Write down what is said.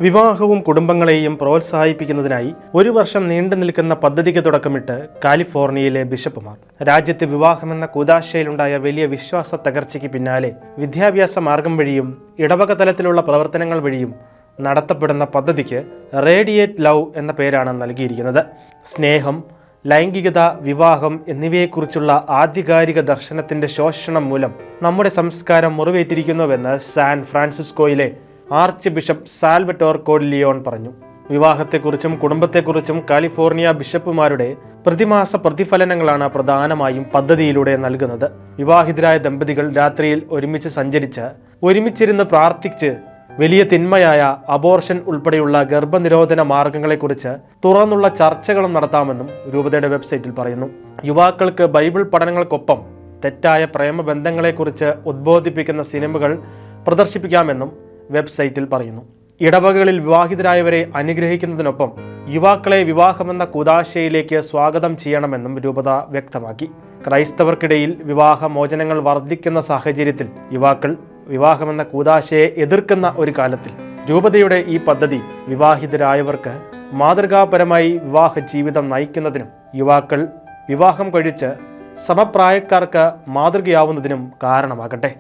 വിവാഹവും കുടുംബങ്ങളെയും പ്രോത്സാഹിപ്പിക്കുന്നതിനായി 1 വർഷം നീണ്ടു നിൽക്കുന്ന പദ്ധതിക്ക് തുടക്കമിട്ട് കാലിഫോർണിയയിലെ ബിഷപ്പുമാർ. രാജ്യത്ത് വിവാഹമെന്ന കൂദാശയിലുണ്ടായ വലിയ വിശ്വാസ തകർച്ചയ്ക്ക് പിന്നാലെ വിദ്യാഭ്യാസ മാർഗം വഴിയും ഇടവക തലത്തിലുള്ള പ്രവർത്തനങ്ങൾ വഴിയും നടത്തപ്പെടുന്ന പദ്ധതിക്ക് റേഡിയേറ്റ് ലവ് എന്ന പേരാണ് നൽകിയിരിക്കുന്നത്. സ്നേഹം, ലൈംഗികത, വിവാഹം എന്നിവയെക്കുറിച്ചുള്ള ആധികാരിക ദർശനത്തിന്റെ ശോഷണം മൂലം നമ്മുടെ സംസ്കാരം മുറിവേറ്റിരിക്കുന്നുവെന്ന് സാൻ ഫ്രാൻസിസ്കോയിലെ ആർച്ച് ബിഷപ്പ് സാൽവറ്റോർ കോർഡിലിയോൺ പറഞ്ഞു. വിവാഹത്തെക്കുറിച്ചും കുടുംബത്തെക്കുറിച്ചും കാലിഫോർണിയ ബിഷപ്പുമാരുടെ പ്രതിമാസ പ്രതിഫലനങ്ങളാണ് പ്രധാനമായും പദ്ധതിയിലൂടെ നൽകുന്നത്. വിവാഹിതരായ ദമ്പതികൾ രാത്രിയിൽ ഒരുമിച്ച് സഞ്ചരിച്ച് ഒരുമിച്ചിരുന്ന് പ്രാർത്ഥിച്ച് വലിയ തിന്മയായ അബോർഷൻ ഉൾപ്പെടെയുള്ള ഗർഭനിരോധന മാർഗങ്ങളെക്കുറിച്ച് തുറന്നുള്ള ചർച്ചകളും നടത്താമെന്നും രൂപതയുടെ വെബ്സൈറ്റിൽ പറയുന്നു. യുവാക്കൾക്ക് ബൈബിൾ പഠനങ്ങൾക്കൊപ്പം തെറ്റായ പ്രേമബന്ധങ്ങളെക്കുറിച്ച് ഉദ്ബോധിപ്പിക്കുന്ന സിനിമകൾ പ്രദർശിപ്പിക്കാമെന്നും വെബ്സൈറ്റിൽ പറയുന്നു. ഇടവകകളിൽ വിവാഹിതരായവരെ അനുഗ്രഹിക്കുന്നതിനൊപ്പം യുവാക്കളെ വിവാഹമെന്ന കൂദാശയിലേക്ക് സ്വാഗതം ചെയ്യണമെന്നും രൂപത വ്യക്തമാക്കി. ക്രൈസ്തവർക്കിടയിൽ വിവാഹമോചനങ്ങൾ വർദ്ധിക്കുന്ന സാഹചര്യത്തിൽ യുവാക്കൾ വിവാഹമെന്ന കൂദാശയെ എതിർക്കുന്ന ഒരു കാലത്തിൽ രൂപതയുടെ ഈ പദ്ധതി വിവാഹിതരായവർക്ക് മാതൃകാപരമായി വിവാഹ ജീവിതം നയിക്കുന്നതിനും യുവാക്കൾ വിവാഹം കഴിച്ച് സമപ്രായക്കാർക്ക് മാതൃകയാവുന്നതിനും കാരണമാകട്ടെ.